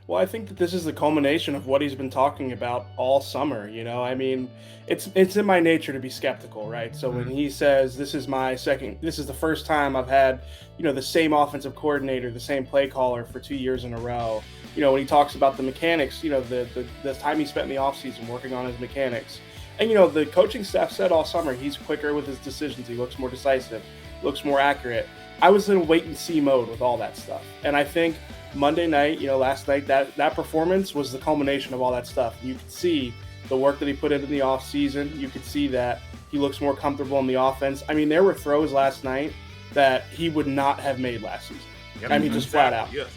Well, I think that this is the culmination of what he's been talking about all summer. I mean, it's in my nature to be skeptical, right? So when Mhm. he says this is the first time I've had, the same offensive coordinator, the same play caller for 2 years in a row. When he talks about the mechanics, the time he spent in the offseason working on his mechanics. And the coaching staff said all summer he's quicker with his decisions, he looks more decisive, looks more accurate. I was in wait and see mode with all that stuff. And I think Monday night, last night, that performance was the culmination of all that stuff. You could see the work that he put into the offseason. You could see that he looks more comfortable in the offense. I mean, there were throws last night that he would not have made last season. Yep. I mean, just flat out. Yes.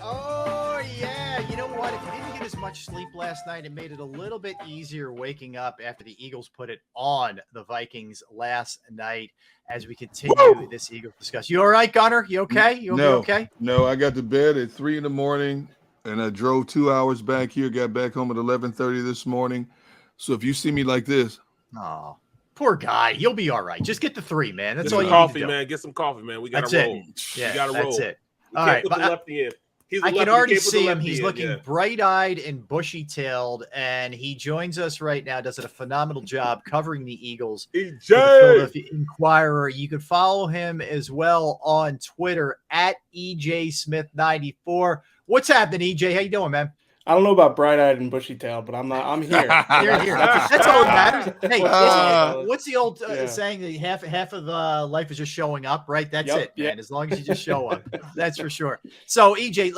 Oh yeah. You know what? If you didn't get as much sleep last night, it made it a little bit easier waking up after the Eagles put it on the Vikings last night. As we continue this Eagles discussion, you all right, Gunner? You okay? You No, okay? no. I got to bed at 3 a.m. and I drove 2 hours back here. Got back home at 11:30 this morning. So if you see me like this, Oh, poor guy. You'll be all right. Just get the 3, man. That's Get all some you coffee, need to do. man. Get some coffee, man. We got That's to it. roll. Yeah, we got to roll. that's it. We All can't right, put the lefty in. He's a I can lefty. already You can't put the see him. lefty He's in, looking yeah. bright-eyed and bushy-tailed, and he joins us right now. Does a phenomenal job covering the Eagles for the Philadelphia Inquirer. You can follow him as well on Twitter at EJSmith94. What's happening, EJ? How you doing, man? I don't know about bright-eyed and bushy-tailed, but I'm here. You're here. That's all that matters. Hey, what's the old Yeah. saying that half of life is just showing up, right? That's Yep, it, man. yeah. As long as you just show up, that's for sure. So, EJ,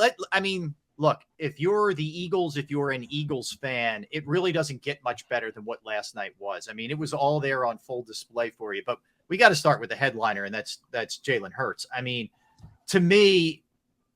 look, if you're the Eagles, if you're an Eagles fan, it really doesn't get much better than what last night was. I mean, it was all there on full display for you. But we got to start with the headliner, and that's Jalen Hurts. I mean, to me,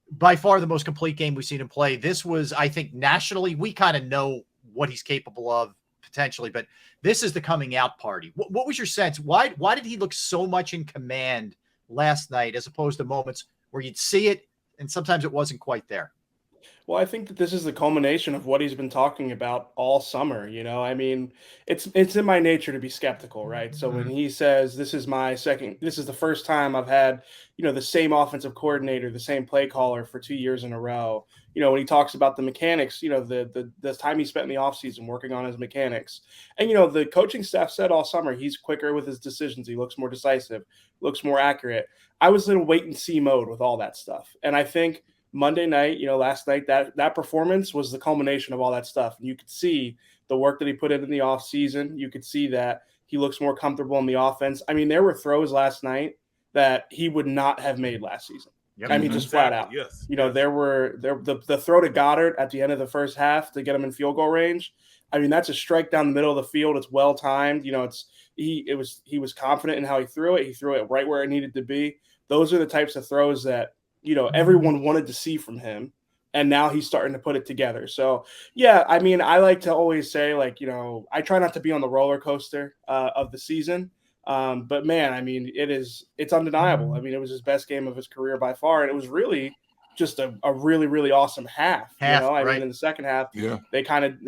by far the most complete game we've seen him play. This was, I think, nationally, we kind of know what he's capable of potentially, but this is the coming out party. What was your sense? Why did he look so much in command last night as opposed to moments where you'd see it and sometimes it wasn't quite there? Well, I think that this is the culmination of what he's been talking about all summer. I mean, it's in my nature to be skeptical, right? So when he says this is the first time I've had, the same offensive coordinator, the same play caller for 2 years in a row. When he talks about the mechanics, the time he spent in the offseason working on his mechanics. And the coaching staff said all summer he's quicker with his decisions, he looks more decisive, looks more accurate. I was in wait and see mode with all that stuff. And I think Monday night, last night, that performance was the culmination of all that stuff. And you could see the work that he put in the offseason. You could see that he looks more comfortable in the offense. I mean, there were throws last night that he would not have made last season. Yep. I mean, just flat out. Yes. There were the throw to Goddard at the end of the first half to get him in field goal range. I mean, that's a strike down the middle of the field. It's well timed. He was confident in how he threw it. He threw it right where it needed to be. Those are the types of throws that everyone wanted to see from him, and now he's starting to put it together. So, yeah, I mean, I like to always say, I try not to be on the roller coaster of the season. But man, I mean, it's undeniable. I mean, it was his best game of his career by far. And it was really just a really, really awesome half. I mean, in the second half, they kind of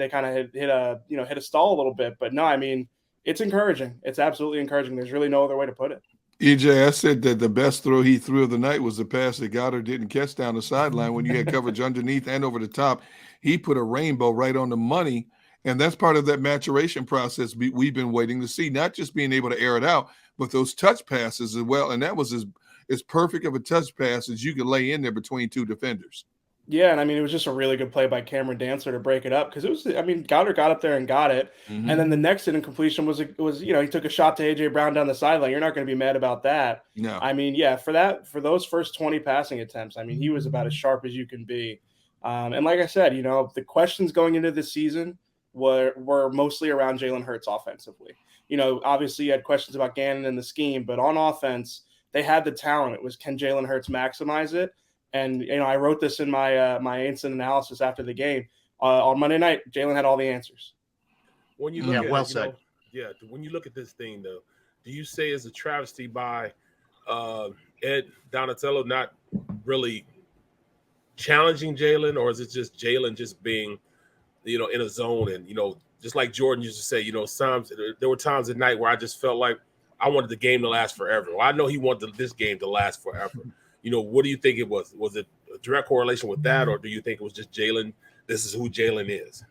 hit a stall a little bit, but no, I mean, it's encouraging. It's absolutely encouraging. There's really no other way to put it. EJ, I said that the best throw he threw of the night was the pass that Goddard didn't catch down the sideline when you had coverage underneath and over the top. He put a rainbow right on the money, and that's part of that maturation process we've been waiting to see, not just being able to air it out, but those touch passes as well. And that was as perfect of a touch pass as you could lay in there between two defenders. Yeah, and I mean, it was just a really good play by Cameron Dancer to break it up because Goddard got up there and got it. Mm-hmm. And then the next incompletion was he took a shot to A.J. Brown down the sideline. You're not going to be mad about that. No. I mean, yeah, for those first 20 passing attempts, I mean, he was about as sharp as you can be. And like I said, the questions going into this season were mostly around Jalen Hurts offensively. Obviously you had questions about Gannon and the scheme, but on offense, they had the talent. It was, can Jalen Hurts maximize it? And, I wrote this in my instant analysis after the game. On Monday night, Jalen had all the answers. When you look well said. When you look at this thing, though, do you say it's a travesty by Ed Donatello not really challenging Jalen, or is it just Jalen just being, in a zone? And, just like Jordan used to say, sometimes there were times at night where I just felt like I wanted the game to last forever. Well, I know he wanted this game to last forever. What do you think it was? Was it a direct correlation with that, or do you think it was just Jalen? This is who Jalen is.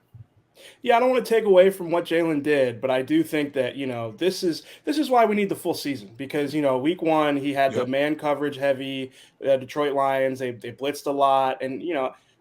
Yeah, I don't want to take away from what Jalen did, but I do think that this is why we need the full season, because week 1 he had the man coverage heavy Detroit Lions. They blitzed a lot, and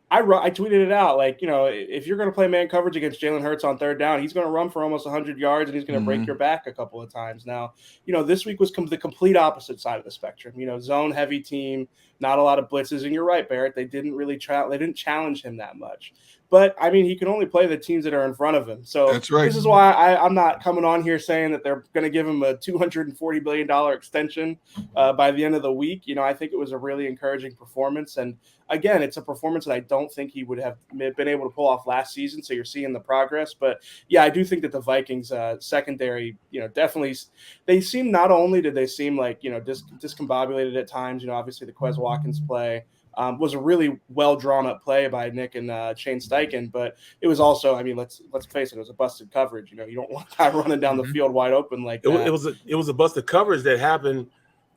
I tweeted it out, like, if you're going to play man coverage against Jalen Hurts on third down, he's going to run for almost 100 yards and he's going to break your back a couple of times. Now, this week was the complete opposite side of the spectrum. Zone heavy team, not a lot of blitzes, and you're right, Barrett. They didn't really they didn't challenge him that much. But I mean, he can only play the teams that are in front of him. So that's right. This is why I'm not coming on here saying that they're going to give him a $240 billion extension by the end of the week. I think it was a really encouraging performance. And again, it's a performance that I don't think he would have been able to pull off last season. So you're seeing the progress. But yeah, I do think that the Vikings secondary, definitely, they seem, not only did they seem like, discombobulated at times, obviously the Quez Watkins play was a really well drawn up play by Nick and Shane Steichen, but it was also, I mean, let's face it, it was a busted coverage. You don't want a guy running down the field wide open like that. It was a busted coverage that happened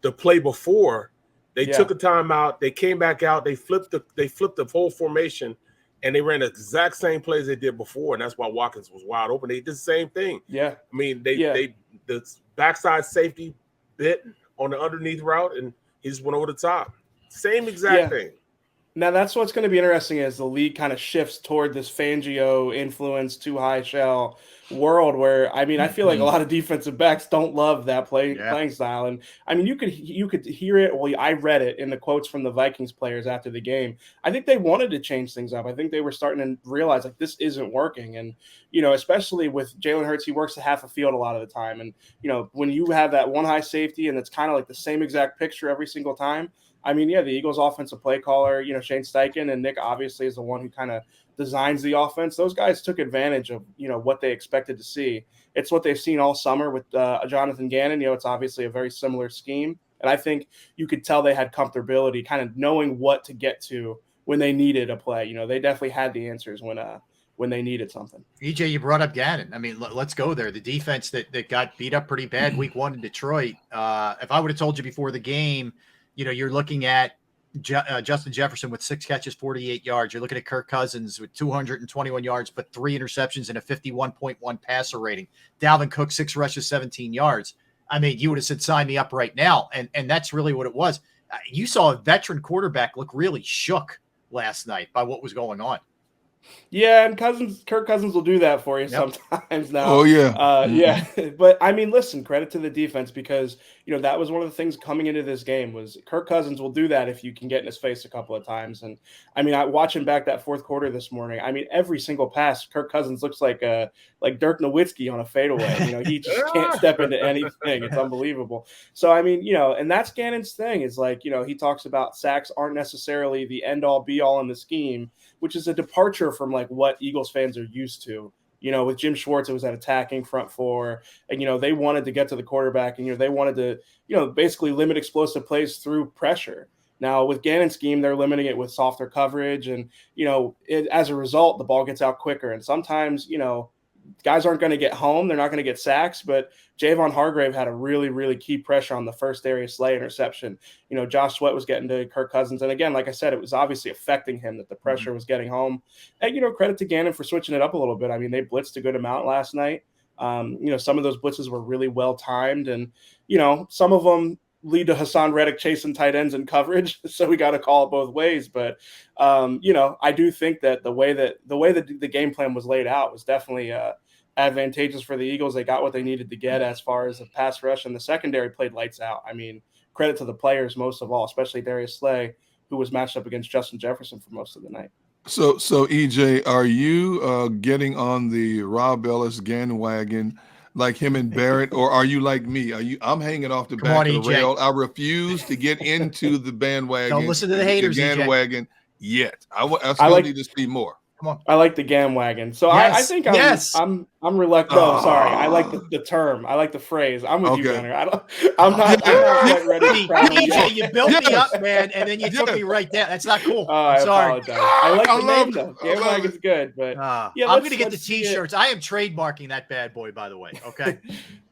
the play before. They took a timeout, they came back out, they flipped the whole formation, and they ran the exact same plays they did before, and that's why Watkins was wide open. They did the same thing. Yeah, I mean, the backside safety bit on the underneath route, and he just went over the top. Same exact thing. Now, that's what's going to be interesting as the league kind of shifts toward this Fangio influence, too high shell world where, I mean, I feel like a lot of defensive backs don't love that playing style. And I mean, you could hear it. Well, I read it in the quotes from the Vikings players after the game. I think they wanted to change things up. I think they were starting to realize, like, this isn't working. And, especially with Jalen Hurts, he works a half a field a lot of the time. And, when you have that one high safety and it's kind of like the same exact picture every single time, I mean, the Eagles offensive play caller, Shane Steichen, and Nick obviously is the one who kind of designs the offense. Those guys took advantage of, what they expected to see. It's what they've seen all summer with Jonathan Gannon. It's obviously a very similar scheme. And I think you could tell they had comfortability kind of knowing what to get to when they needed a play. They definitely had the answers when they needed something. EJ, you brought up Gannon. I mean, let's go there. The defense that got beat up pretty bad week 1 in Detroit. If I would have told you before the game, you're looking at Justin Jefferson with 6 catches, 48 yards. You're looking at Kirk Cousins with 221 yards, but 3 interceptions and a 51.1 passer rating. Dalvin Cook, 6 rushes, 17 yards. I mean, you would have said, sign me up right now. And that's really what it was. You saw a veteran quarterback look really shook last night by what was going on. Yeah, and Kirk Cousins will do that for you sometimes now. Oh, yeah. Yeah. But, I mean, listen, credit to the defense because, that was one of the things coming into this game was Kirk Cousins will do that if you can get in his face a couple of times. And, I mean, watching back that fourth quarter this morning, I mean, every single pass, Kirk Cousins looks like Dirk Nowitzki on a fadeaway. He just can't step into anything. It's unbelievable. So, I mean, and that's Gannon's thing is like, he talks about sacks aren't necessarily the end-all, be-all in the scheme, which is a departure from like what Eagles fans are used to. With Jim Schwartz, it was that attacking front four, and they wanted to get to the quarterback, and they wanted to basically limit explosive plays through pressure. Now with Gannon's scheme, they're limiting it with softer coverage, and as a result, the ball gets out quicker. And sometimes guys aren't going to get home, they're not going to get sacks, but Javon Hargrave had a really, really key pressure on the first Darius Slay interception. Josh Sweat was getting to Kirk Cousins. And again, like I said, it was obviously affecting him that the pressure was getting home. And, credit to Gannon for switching it up a little bit. I mean, they blitzed a good amount last night. Some of those blitzes were really well timed and, some of them lead to Hassan Reddick chasing tight ends in coverage. So we got to call it both ways. But, I do think that the way that the game plan was laid out was definitely advantageous for the Eagles. They got what they needed to get as far as the pass rush, and the secondary played lights out. I mean, credit to the players most of all, especially Darius Slay, who was matched up against Justin Jefferson for most of the night. So EJ, are you getting on the Rob Ellis Gannon wagon like him and Barrett, or are you like me? I'm hanging off the back of the rail. I refuse to get into the bandwagon. Don't listen to the haters, Gannon wagon yet. I still need to see more. Come on. I like the Gam wagon. So yes. I think I'm I'm reluctant. No, sorry. I like the term. I like the phrase. I'm with you, Okay. Gunner. I'm not quite ready to crown him yet. DJ, you built me Yes. up, man, and then you took Yes. me right down. That's not cool. Oh, I I'm sorry. apologize. I like the love name, it. though. I love Bandwagon's it. good, but yeah, I'm going to get the let's see it. T-shirts. I am trademarking that bad boy, by the way. Okay.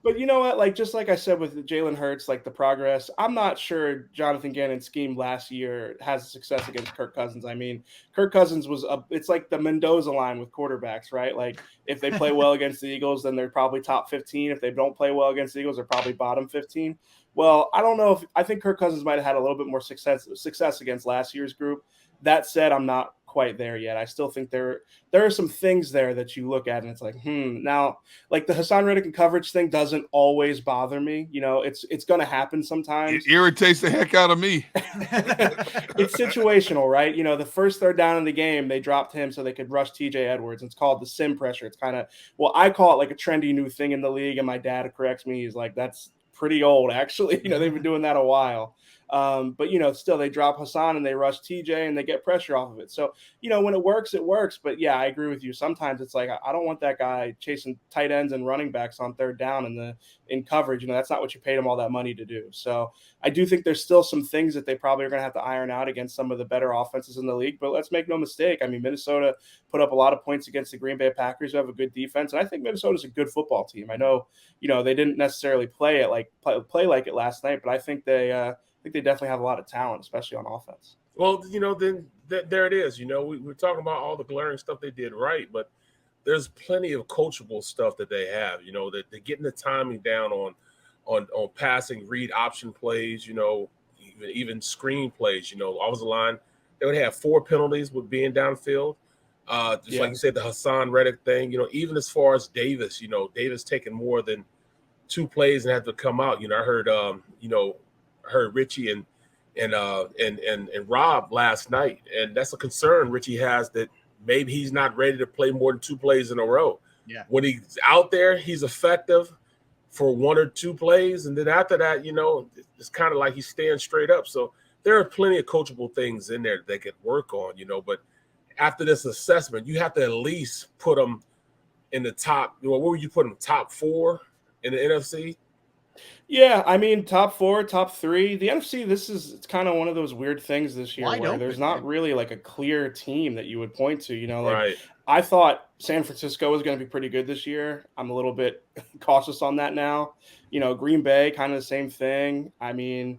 But you know what? Like, just like I said with Jalen Hurts, like the progress, I'm not sure Jonathan Gannon's scheme last year has success against Kirk Cousins. I mean, Kirk Cousins it's like the Mendoza line with quarterbacks, right? Like, if they play well against the Eagles, then they're probably top 15. If they don't play well against the Eagles, they're probably bottom 15. Well, I don't know I think Kirk Cousins might have had a little bit more success against last year's group. That said, I'm not quite there yet. I still think there are some things there that you look at and it's like, now, like the Hassan Reddick and coverage thing doesn't always bother me. You know, it's going to happen sometimes. It irritates the heck out of me. It's situational, right? You know, the first third down in the game, they dropped him so they could rush TJ Edwards. It's called the sim pressure. It's kind of, well, I call it like a trendy new thing in the league. And my dad corrects me. He's like, that's pretty old, actually. You know, they've been doing that a while. But, you know, still they drop Hassan and they rush TJ and they get pressure off of it. So, you know, when it works, it works. But yeah, I agree with you. Sometimes it's like, I don't want that guy chasing tight ends and running backs on third down in coverage. You know, that's not what you paid him all that money to do. So I do think there's still some things that they probably are going to have to iron out against some of the better offenses in the league. But let's make no mistake. I mean, Minnesota put up a lot of points against the Green Bay Packers, who have a good defense. And I think Minnesota's a good football team. I know, you know, they didn't necessarily play like it last night, but I think they definitely have a lot of talent, especially on offense. Well, you know, then there it is. You know, we're talking about all the glaring stuff they did right, but there's plenty of coachable stuff that they have. You know, that they're getting the timing down on passing, read option plays. You know, even screen plays. You know, offensive line, they would have 4 penalties with being downfield. Like you said, the Hassan Reddick thing. You know, even as far as Davis, you know, Davis taking more than 2 plays and had to come out. You know, I heard Richie and Rob last night, and that's a concern Richie has, that maybe he's not ready to play more than 2 plays in a row. Yeah. When he's out there, he's effective for 1 or 2 plays, and then after that, you know, it's kind of like he's staying straight up. So there are plenty of coachable things in there that they could work on, you know. But after this assessment, you have to at least put them in the top. You know, where would you put them? Top 4 in the NFC? Yeah, I mean, top 4, top 3. The NFC, it's kind of one of those weird things this year Wide where open, there's not man. really like a clear team that you would point to. You know, like Right. I thought San Francisco was going to be pretty good this year. I'm a little bit cautious on that now. You know, Green Bay, kind of the same thing. I mean,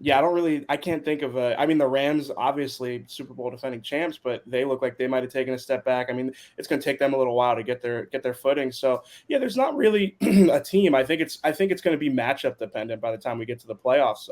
yeah, I can't think of I mean, the Rams, obviously Super Bowl defending champs, but they look like they might have taken a step back. I mean, it's going to take them a little while to get their footing. So yeah, there's not really a team. I think it's going to be matchup dependent by the time we get to the playoffs.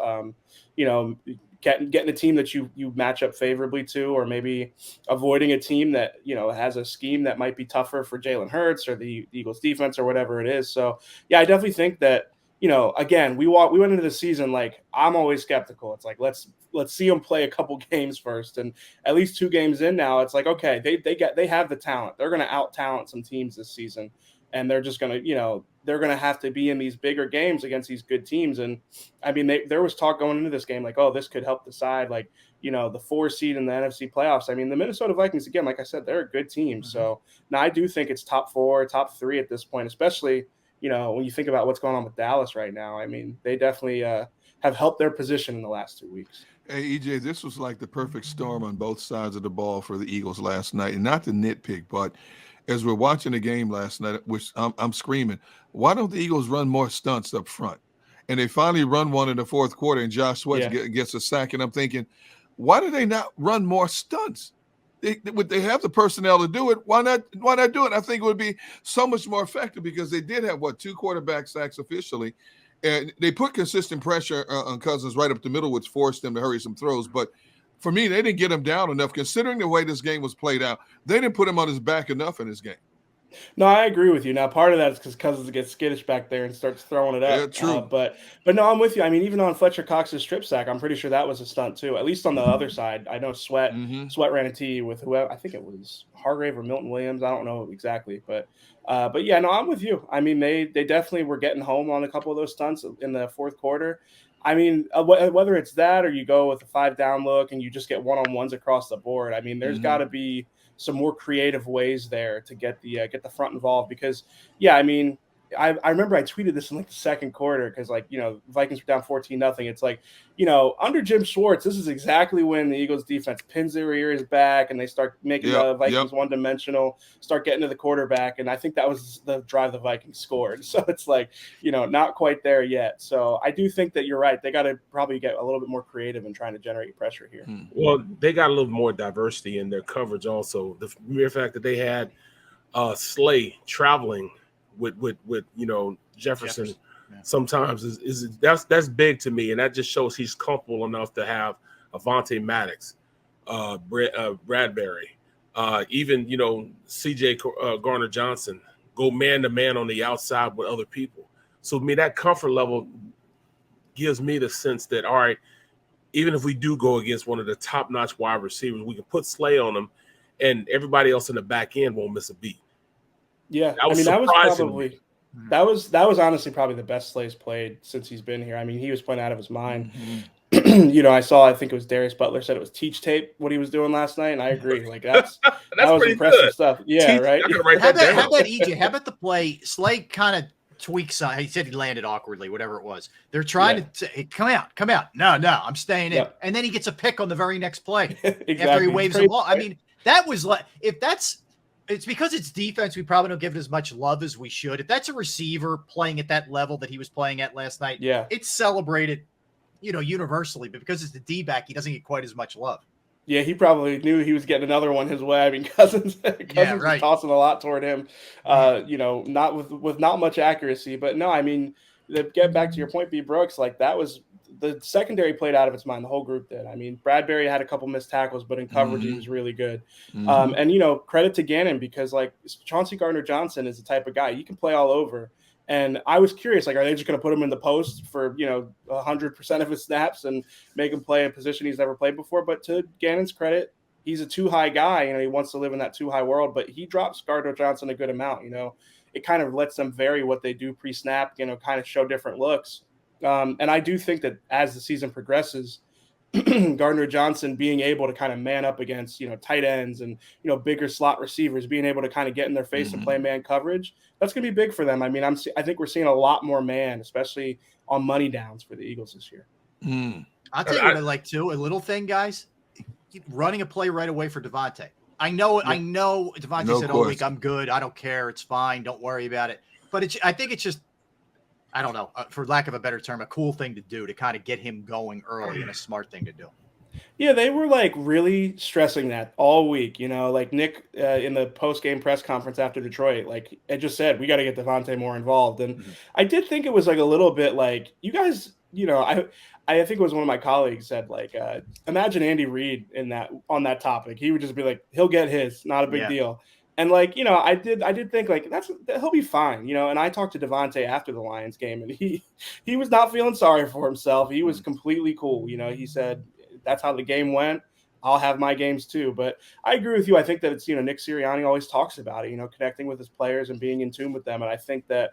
You know, getting a team that you match up favorably to, or maybe avoiding a team that, you know, has a scheme that might be tougher for Jalen Hurts or the Eagles defense or whatever it is. So yeah, I definitely think that, you know, again, we went into the season like, I'm always skeptical. It's like, let's see them play a couple games first, and at least 2 games in now, it's like, okay, they have the talent. They're going to out talent some teams this season, and they're just going to, you know, they're going to have to be in these bigger games against these good teams. And I mean, there was talk going into this game like, oh, this could help decide, like, you know, the 4 seed in the NFC playoffs. I mean, the Minnesota Vikings, again, like I said, they're a good team. So now I do think it's top 4, top 3 at this point, especially, you know, when you think about what's going on with Dallas right now. I mean, they definitely have helped their position in the last 2 weeks. Hey, EJ, this was like the perfect storm on both sides of the ball for the Eagles last night. And not to nitpick, but as we're watching the game last night, which I'm screaming, why don't the Eagles run more stunts up front? And they finally run one in the 4th quarter, and Josh Sweat gets a sack. And I'm thinking, why do they not run more stunts? They have the personnel to do it. Why not do it? I think it would be so much more effective, because they did have 2 quarterback sacks officially, and they put consistent pressure on Cousins right up the middle, which forced them to hurry some throws. But for me, they didn't get him down enough, considering the way this game was played out. They didn't put him on his back enough in this game. No, I agree with you. Now, part of that is because Cousins gets skittish back there and starts throwing it up. Yeah, true. But no, I'm with you. I mean, even on Fletcher Cox's strip sack, I'm pretty sure that was a stunt too. At least on the other side, I know Sweat ran a T with whoever. I think it was Hargrave or Milton Williams. I don't know exactly, but yeah, no, I'm with you. I mean, they definitely were getting home on a couple of those stunts in the 4th quarter. I mean, whether it's that or you go with a 5 down look and you just get one-on-ones across the board. I mean, there's got to be some more creative ways there to get the front involved. Because yeah, I mean, I remember I tweeted this in like the second quarter because, like, Vikings were down 14-0. It's like, under Jim Schwartz, this is exactly when the Eagles defense pins their ears back and they start making the Vikings one-dimensional, start getting to the quarterback. And I think that was the drive the Vikings scored. So it's like, not quite there yet. So I do think that you're right. They got to probably get a little bit more creative in trying to generate pressure here. Well, they got a little more diversity in their coverage also. The mere fact that they had Slay traveling with Jefferson sometimes is that's big to me, and that just shows he's comfortable enough to have Avonte Maddox, Bradbury, even CJ Garner Johnson go man to man on the outside with other people. So I mean, that comfort level gives me the sense that, all right, even if we do go against one of the top-notch wide receivers, we can put Slay on them, and everybody else in the back end won't miss a beat. Yeah, that was honestly probably the best Slay's played since he's been here. I mean, he was playing out of his mind. I think it was Darius Butler said it was teach tape what he was doing last night, and I agree. Like that was impressive good stuff. Yeah, right. How about EJ? How about the play? Slay kind of tweaks on. He said he landed awkwardly, whatever it was. They're trying to say, hey, come out. No, I'm staying in. And then he gets a pick on the very next play after he waves the ball. I mean, that was like, it's because it's defense, we probably don't give it as much love as we should. If that's a receiver playing at that level that he was playing at last night, it's celebrated, universally. But because it's the D-back, he doesn't get quite as much love. Yeah, he probably knew he was getting another one his way. I mean, Cousins was tossing a lot toward him, not with not much accuracy. But no, I mean, to get back to your point, B. Brooks, like that was the secondary played out of its mind. The whole group did. I mean, Bradbury had a couple missed tackles, but in coverage he was really good. And credit to Gannon, because like Chauncey Gardner-Johnson is the type of guy you can play all over. And I was curious, like, are they just going to put him in the post for 100% of his snaps and make him play a position he's never played before? But to Gannon's credit, he's a too high guy. He wants to live in that too high world, but he drops Gardner-Johnson a good amount. It kind of lets them vary what they do pre-snap. Kind of show different looks. And I do think that as the season progresses, Gardner-Johnson being able to kind of man up against, tight ends and, bigger slot receivers, being able to kind of get in their face and play man coverage, that's going to be big for them. I mean, I think we're seeing a lot more man, especially on money downs for the Eagles this year. I'll tell you what I like too. A little thing, guys, running a play right away for Davonta. I know Davonta said all week, I'm good. I don't care. It's fine. Don't worry about it. But I think it's just, I don't know, for lack of a better term, a cool thing to do to kind of get him going early and a smart thing to do. Yeah, they were like really stressing that all week, like Nick in the post-game press conference after Detroit, like I just said, we got to get Davonta more involved. And I did think it was like a little bit like you guys, I think it was one of my colleagues said like, imagine Andy Reid on that topic. He would just be like, he'll get his, not a big deal. And like, I did think like he'll be fine, and I talked to Davonta after the Lions game and he was not feeling sorry for himself. He was completely cool. He said, that's how the game went. I'll have my games too. But I agree with you. I think that it's, Nick Sirianni always talks about it, connecting with his players and being in tune with them. And I think that,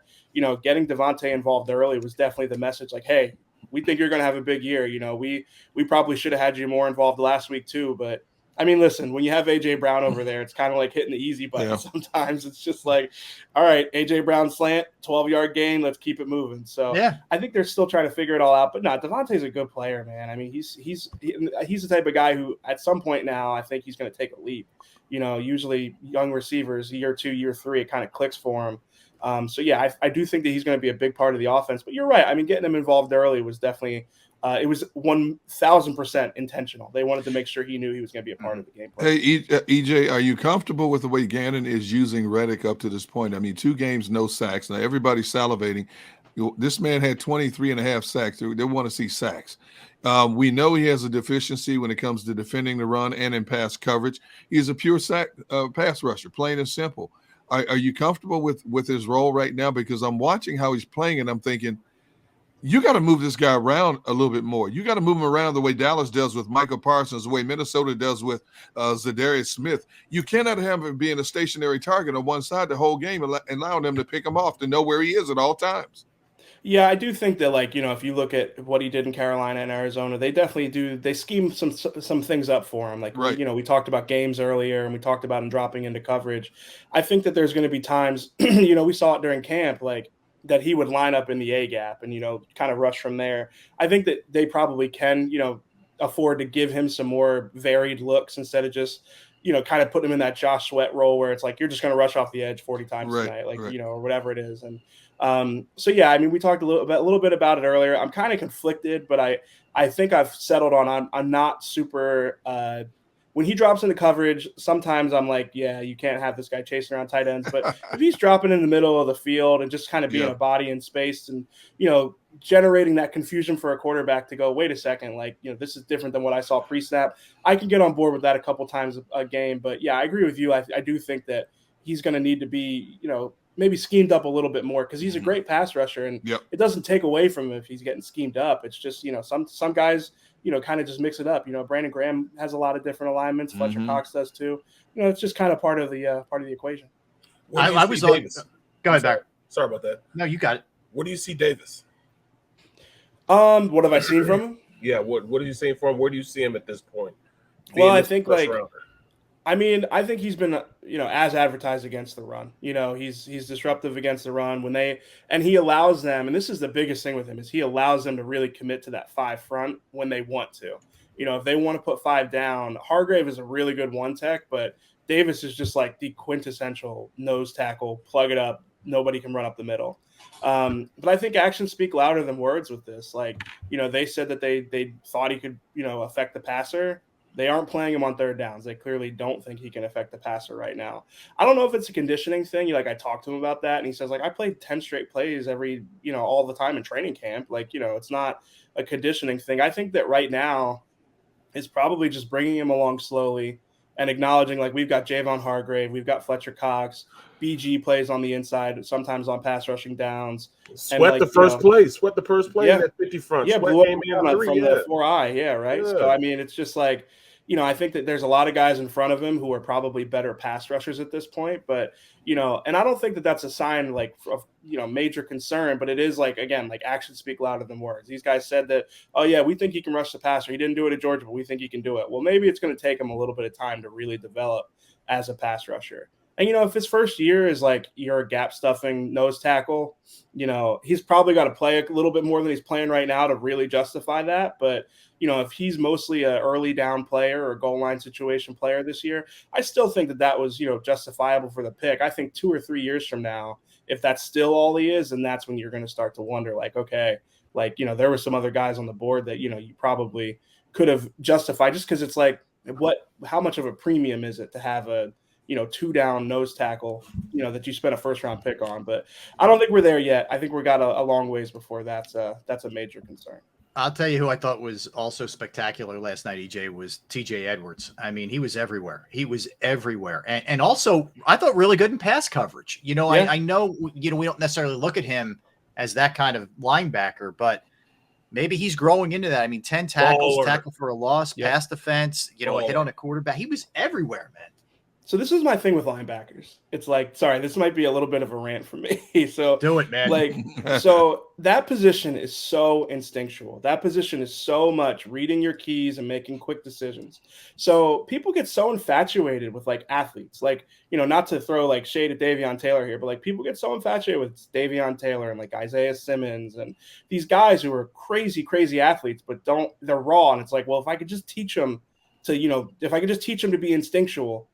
getting Davonta involved early was definitely the message like, hey, we think you're going to have a big year. We probably should have had you more involved last week too. But I mean, listen, when you have A.J. Brown over there, it's kind of like hitting the easy button. Sometimes it's just like, all right, A.J. Brown slant, 12-yard gain, let's keep it moving. So I think they're still trying to figure it all out. But no, Davonta's a good player, man. I mean, he's the type of guy who at some point now I think he's going to take a leap. Usually young receivers, year 2, year 3, it kind of clicks for him. So, yeah, I do think that he's going to be a big part of the offense. But you're right. I mean, getting him involved early was definitely it was 1,000% intentional. They wanted to make sure he knew he was going to be a part of the game plan. Hey, EJ, are you comfortable with the way Gannon is using Reddick up to this point? I mean, 2 games, no sacks. Now, everybody's salivating. This man had 23.5 sacks. They want to see sacks. We know he has a deficiency when it comes to defending the run and in pass coverage. He's a pure pass rusher, plain and simple. Are you comfortable with his role right now? Because I'm watching how he's playing, and I'm thinking, you got to move this guy around a little bit more. You got to move him around the way Dallas does with Michael Parsons, the way Minnesota does with Zadarius Smith. You cannot have him being a stationary target on one side the whole game and allowing them to pick him off to know where he is at all times. Yeah, I do think that, like, if you look at what he did in Carolina and Arizona, they definitely do. They scheme some things up for him. Like Right. we talked about games earlier, and we talked about him dropping into coverage. I think that there's going to be times, we saw it during camp, like that he would line up in the A gap and kind of rush from there. I think that they probably can, afford to give him some more varied looks instead of just, kind of putting him in that Josh Sweat role where it's like you're just going to rush off the edge 40 times Right. tonight, like Right. or whatever it is. And so yeah, I mean, we talked a little bit about it earlier. I'm kind of conflicted, but I think I've settled on I'm not super. When he drops into coverage, sometimes I'm like, yeah, you can't have this guy chasing around tight ends. But if he's dropping in the middle of the field and just kind of being Yeah. a body in space and generating that confusion for a quarterback to go, wait a second, like this is different than what I saw pre-snap. I can get on board with that a couple times a game, but yeah, I agree with you. I do think that he's going to need to be maybe schemed up a little bit more because he's a great pass rusher, and Yep. it doesn't take away from him if he's getting schemed up. It's just some guys kind of just mix it up. Brandon Graham has a lot of different alignments. Fletcher Cox does too. It's just kind of part of the equation. I was on. Davis? Go ahead, Barry. Sorry about that. No, you got it. What do you see Davis? What have I seen from him? Yeah, what are you seeing for him? Where do you see him at this point? Well, I think I think he's been, as advertised against the run. He's disruptive against the run and he allows them, and this is the biggest thing with him, is he allows them to really commit to that 5 front when they want to. If they want to put 5 down, Hargrave is a really good one tech, but Davis is just like the quintessential nose tackle, plug it up, nobody can run up the middle. But I think actions speak louder than words with this. Like, they said that they thought he could, affect the passer. They aren't playing him on 3rd downs. They clearly don't think he can affect the passer right now. I don't know if it's a conditioning thing. I talked to him about that, and he says, like, I played 10 straight plays all the time in training camp. Like, it's not a conditioning thing. I think that right now is probably just bringing him along slowly and acknowledging, like, we've got Javon Hargrave, we've got Fletcher Cox, BG plays on the inside, sometimes on pass rushing downs. Sweat the first play. Sweat the first play in that 50 front. Yeah, Sweat came in from the 4-eye. Yeah, right. Yeah. So, I mean, it's just like, I think that there's a lot of guys in front of him who are probably better pass rushers at this point. But, and I don't think that that's a sign like of, major concern, but it is like, again, like actions speak louder than words. These guys said that, oh yeah, we think he can rush the passer. He didn't do it at Georgia, but we think he can do it. Well, maybe it's going to take him a little bit of time to really develop as a pass rusher. And, if his first year is like you're a gap stuffing nose tackle, he's probably got to play a little bit more than he's playing right now to really justify that. But, if he's mostly an early down player or goal line situation player this year, I still think that was, justifiable for the pick. I think 2 or 3 years from now, if that's still all he is, and that's when you're going to start to wonder, like, okay, like, there were some other guys on the board that, you probably could have justified, just because it's like, how much of a premium is it to have a, 2 down nose tackle, that you spent a 1st round pick on. But I don't think we're there yet. I think we got a long ways before that's a major concern. I'll tell you who I thought was also spectacular last night, EJ, was TJ Edwards. I mean, he was everywhere. And also, I thought really good in pass coverage. Yeah. I know, we don't necessarily look at him as that kind of linebacker, but maybe he's growing into that. I mean, 10 tackles, tackle for a loss, pass defense, a hit on a quarterback. He was everywhere, man. So this is my thing with linebackers. It's like, sorry, this might be a little bit of a rant for me. So do it, man. Like, so that position is so instinctual. That position is so much reading your keys and making quick decisions. So people get so infatuated with like athletes, like, not to throw like shade at Davion Taylor here, but like people get so infatuated with Davion Taylor and like Isaiah Simmons and these guys who are crazy, crazy athletes, but they're raw. And it's like, well, if I could just teach them to be instinctual,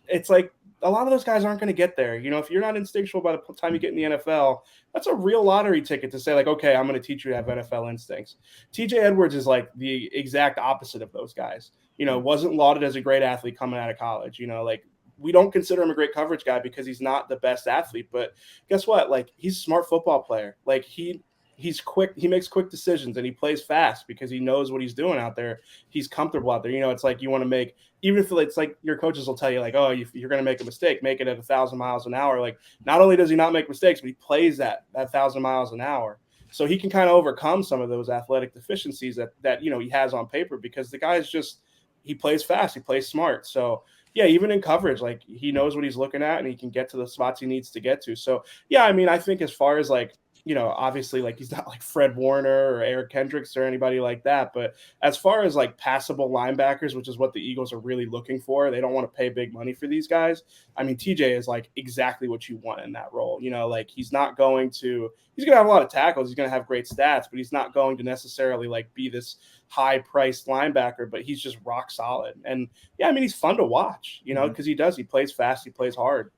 it's like a lot of those guys aren't going to get there. If you're not instinctual by the time you get in the NFL, that's a real lottery ticket to say like, okay, I'm going to teach you to have NFL instincts. TJ Edwards is like the exact opposite of those guys. Wasn't lauded as a great athlete coming out of college. Like we don't consider him a great coverage guy because he's not the best athlete, but guess what? Like he's a smart football player. Like he's quick. He makes quick decisions and he plays fast because he knows what he's doing out there. He's comfortable out there. It's like you want to make, even if it's like your coaches will tell you like, oh, you're going to make a mistake, make it at 1,000 miles an hour. Like not only does he not make mistakes, but he plays that 1,000 miles an hour. So he can kind of overcome some of those athletic deficiencies that he has on paper because the guy is just, he plays fast, he plays smart. So yeah, even in coverage, like he knows what he's looking at and he can get to the spots he needs to get to. So yeah, I mean, I think as far as like, obviously like he's not like Fred Warner or Eric Kendricks or anybody like that. But as far as like passable linebackers, which is what the Eagles are really looking for, they don't want to pay big money for these guys. I mean, TJ is like exactly what you want in that role. Like he's going to have a lot of tackles. He's going to have great stats, but he's not going to necessarily like be this high priced linebacker, but he's just rock solid. And yeah, I mean, he's fun to watch, because he plays fast, he plays hard.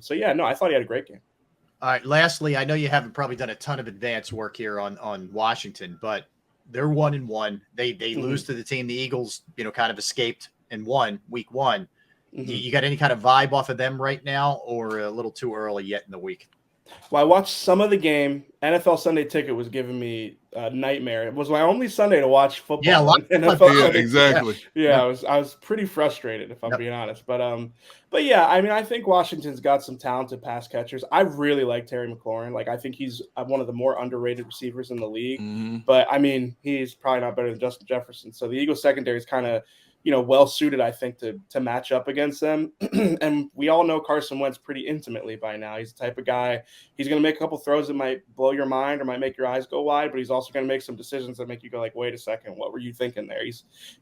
So yeah, no, I thought he had a great game. All right. Lastly, I know you haven't probably done a ton of advanced work here on Washington, but they're 1-1. They lose to the team the Eagles, kind of escaped and won week 1. You got any kind of vibe off of them right now, or a little too early yet in the week? Well, I watched some of the game. NFL Sunday Ticket was giving me a nightmare. It was my only Sunday to watch football. Yeah, NFL exactly. Yeah, I was pretty frustrated, if I'm being honest. But yeah, I mean, I think Washington's got some talented pass catchers. I really like Terry McLaurin. Like, I think he's one of the more underrated receivers in the league. But I mean, he's probably not better than Justin Jefferson. So the Eagles secondary is kind of well suited, I think, to match up against them. And we all know Carson Wentz pretty intimately by now. He's the type of guy, he's going to make a couple throws that might blow your mind or might make your eyes go wide, but he's also going to make some decisions that make you go like, wait a second, what were you thinking there?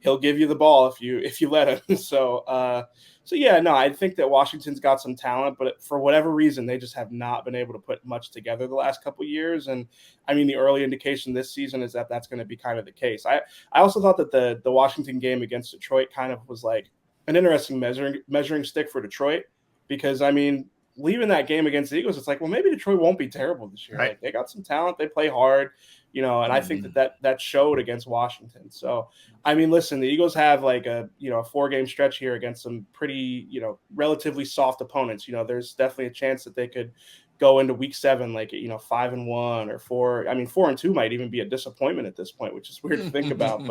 He'll give you the ball if you let him. So yeah, no, I think that Washington's got some talent, but for whatever reason, they just have not been able to put much together the last couple of years. And I mean, the early indication this season is that that's going to be kind of the case. I also thought that the Washington game against Detroit kind of was like an interesting measuring stick for Detroit, because I mean, leaving that game against the Eagles, it's like, well, maybe Detroit won't be terrible this year. Right. Like, they got some talent, they play hard, and I think that showed against Washington. So, I mean, listen, the Eagles have like a 4-game stretch here against some pretty, relatively soft opponents. There's definitely a chance that they could go into week 7, like, 5-1 or 4. I mean, 4-2 might even be a disappointment at this point, which is weird to think about.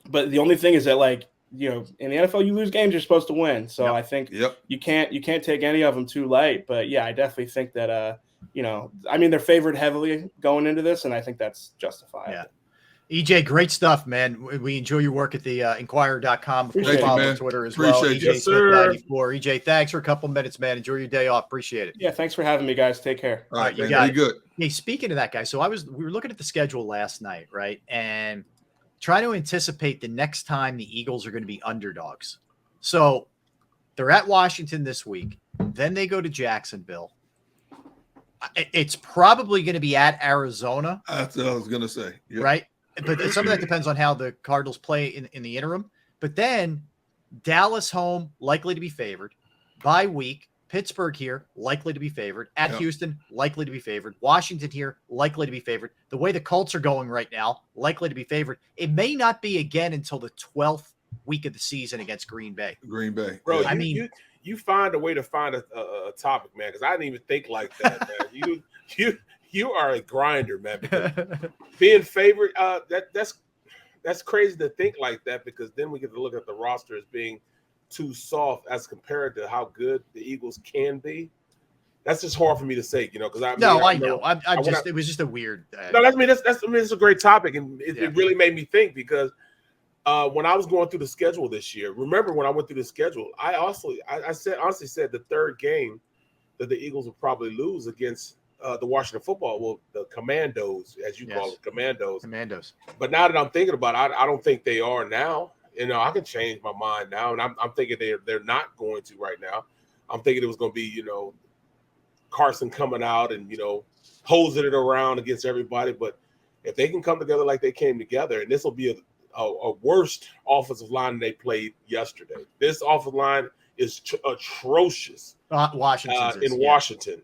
But the only thing is that, like, in the NFL, you lose games you're supposed to win. So I think you can't take any of them too light. But yeah, I definitely think that, I mean, they're favored heavily going into this, and I think that's justified. Yeah. EJ, great stuff, man. We enjoy your work at the Inquirer.com. Of course, follow on Twitter as well. Appreciate EJ Smith 94. EJ, thanks for a couple minutes, man. Enjoy your day off. Appreciate it. Yeah, thanks for having me, guys. Take care. All right, you got it. Good. Hey, speaking of that, guy, so we were looking at the schedule last night, right? And trying to anticipate the next time the Eagles are going to be underdogs. So they're at Washington this week. Then they go to Jacksonville. It's probably going to be at Arizona. That's what I was going to say. Yep. Right? But some of that depends on how the Cardinals play in the interim. But then Dallas home, likely to be favored. Bye week. Pittsburgh here, likely to be favored. At Houston, likely to be favored. Washington here, likely to be favored. The way the Colts are going right now, likely to be favored. It may not be again until the 12th week of the season against Green Bay. Bro, you find a way to find a topic, man, because I didn't even think like that, man. You are a grinder, man. Being favored, that's crazy to think like that, because then we get to look at the roster as being too soft as compared to how good the Eagles can be. That's just hard for me to say, because I know. It was just a weird. It's a great topic, and it really made me think, because when I was going through the schedule this year, remember when I went through the schedule, I honestly said the third game that the Eagles would probably lose against the Washington the Commandos, as you call it, Commandos. But now that I'm thinking about it, I don't think they are now. I can change my mind now, and I'm thinking they're not going to right now. I'm thinking it was going to be, Carson coming out and, hosing it around against everybody. But if they can come together like they came together, and this will be a worst offensive line they played yesterday. This offensive line is atrocious in Washington.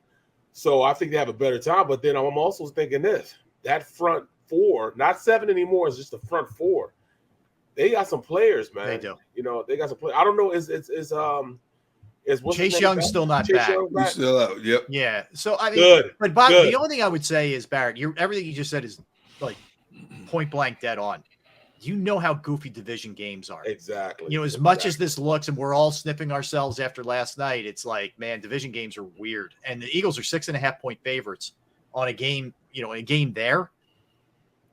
So I think they have a better time. But then I'm also thinking that front four, not 7 anymore, it's just the front four. They got some players, man. They do. They got some players. I don't know. Is Chase Young's still not back? He's still out. Yep. Yeah. So I mean, good. But Bob, the only thing I would say is, Barrett, everything you just said is like point blank dead on. You know how goofy division games are. Exactly. As much as this looks, and we're all sniffing ourselves after last night, it's like, man, division games are weird. And the Eagles are 6.5-point favorites on a game. A game there.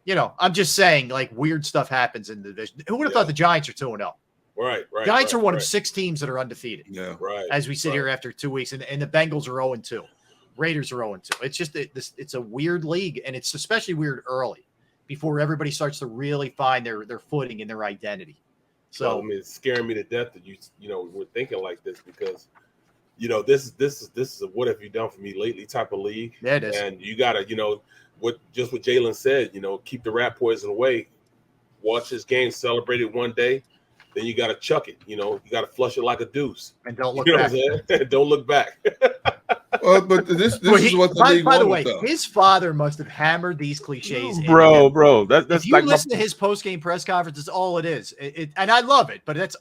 I'm just saying, like, weird stuff happens in the division. Who would have thought the Giants are 2-0? Right. Giants are one of 6 teams that are undefeated. Yeah. Right. As we sit here after 2 weeks, and the Bengals are 0-2. Raiders are 0-2. It's just it's a weird league, and it's especially weird early before everybody starts to really find their footing and their identity. So I mean, it's scaring me to death that we're thinking like this, because this is a what have you done for me lately type of league. Yeah, it is. And you gotta what Jalen said, keep the rat poison away. Watch this game, celebrate it one day, then you got to chuck it. You got to flush it like a deuce. And don't look What back. I'm saying? Don't look back. Well, but this is what the league by the wanted, way, though. his father must have hammered these cliches. Bro, that's if you like listen to his post-game press conference, it's all it is. And I love it, but it's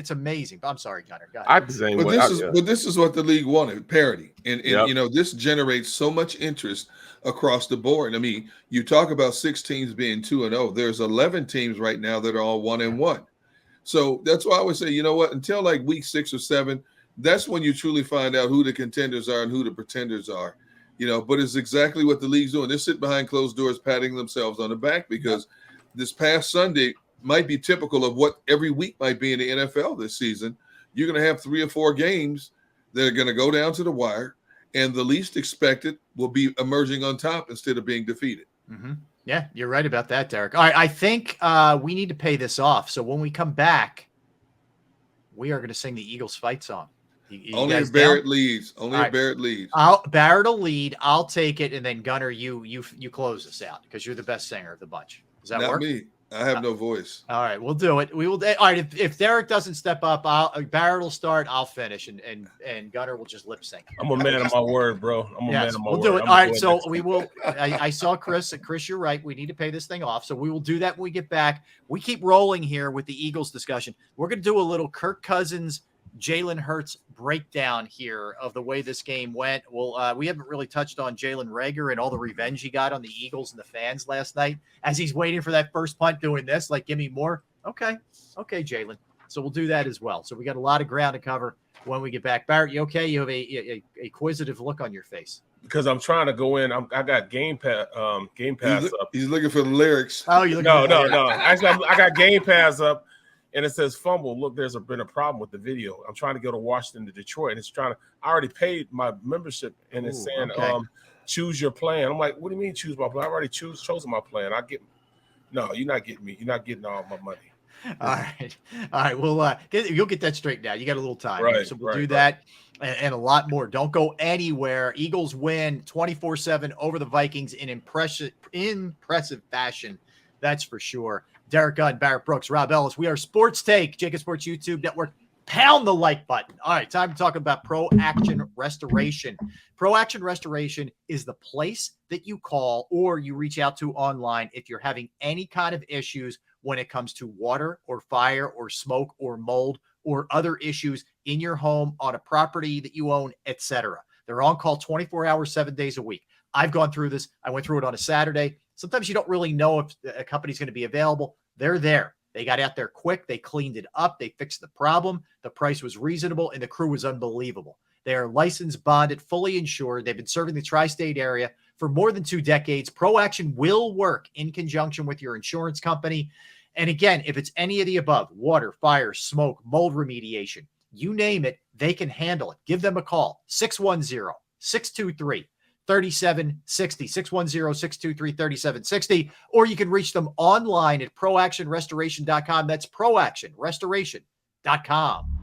amazing. I'm sorry, Gunner. Go ahead. I'm the same But way. this is what the league wanted: parity, and Yep. this generates so much interest across the board. I mean, you talk about 6 teams being 2-0. There's 11 teams right now that are all 1-1. So that's why I would say, until like week 6 or 7, that's when you truly find out who the contenders are and who the pretenders are. But it's exactly what the league's doing. They're sitting behind closed doors, patting themselves on the back, because this past Sunday might be typical of what every week might be in the NFL this season. You're going to have 3 or 4 games that are going to go down to the wire, and the least expected will be emerging on top instead of being defeated. Mm-hmm. Yeah, you're right about that, Derek. All right, I think we need to pay this off. So when we come back, we are going to sing the Eagles fight song. You Only guys if Barrett down? leads. Only if Barrett leads. Barrett will lead. I'll take it, and then Gunner, you close us out because you're the best singer of the bunch. Does that Not work? me. I have no voice. All right, we'll do it. We will. All right, if Derek doesn't step up, Barrett will start. I'll finish, and Gunner will just lip sync. I'm a man of my word, bro. I'm a man of my word. We'll do it. I'm All right, doing so this. we will. I saw Chris. Chris, you're right. We need to pay this thing off. So we will do that when we get back. We keep rolling here with the Eagles discussion. We're going to do a little Kirk Cousins, Jalen Hurts breakdown here of the way this game went. Well, we haven't really touched on Jalen Reagor and all the revenge he got on the Eagles and the fans last night as he's waiting for that first punt doing this, like, give me more. Okay, Jalen. So we'll do that as well. So we got a lot of ground to cover when we get back. Barrett, you okay? You have a inquisitive look on your face. Because I'm trying to go in. I got Game Pass up. He's looking for the lyrics. Oh, you look No. Actually, I got Game Pass up. And it says fumble. Look, there's been a problem with the video. I'm trying to go to Washington to Detroit, and I already paid my membership, and it's saying choose your plan. I'm like, what do you mean choose my plan? I already chosen my plan. No, you're not getting me. You're not getting all my money. All right. Well, you'll get that straighted out. You got a little time, here, so we'll do that and a lot more. Don't go anywhere. Eagles win 24-7 over the Vikings in impressive fashion. That's for sure. Derek Gunn, Barrett Brooks, Rob Ellis. We are Sports Take, JAKIB Sports YouTube Network. Pound the like button. All right, time to talk about Pro Action Restoration. Pro Action Restoration is the place that you call or you reach out to online if you're having any kind of issues when it comes to water or fire or smoke or mold or other issues in your home, on a property that you own, etc. They're on call 24 hours, 7 days a week. I've gone through this. I went through it on a Saturday. Sometimes you don't really know if a company's going to be available. They're there. They got out there quick. They cleaned it up. They fixed the problem. The price was reasonable, and the crew was unbelievable. They are licensed, bonded, fully insured. They've been serving the tri-state area for more than 2 decades. Pro Action will work in conjunction with your insurance company. And again, if it's any of the above, water, fire, smoke, mold remediation, you name it, they can handle it. Give them a call, 610-623-3760, 610-623-3760, or you can reach them online at proactionrestoration.com. That's proactionrestoration.com.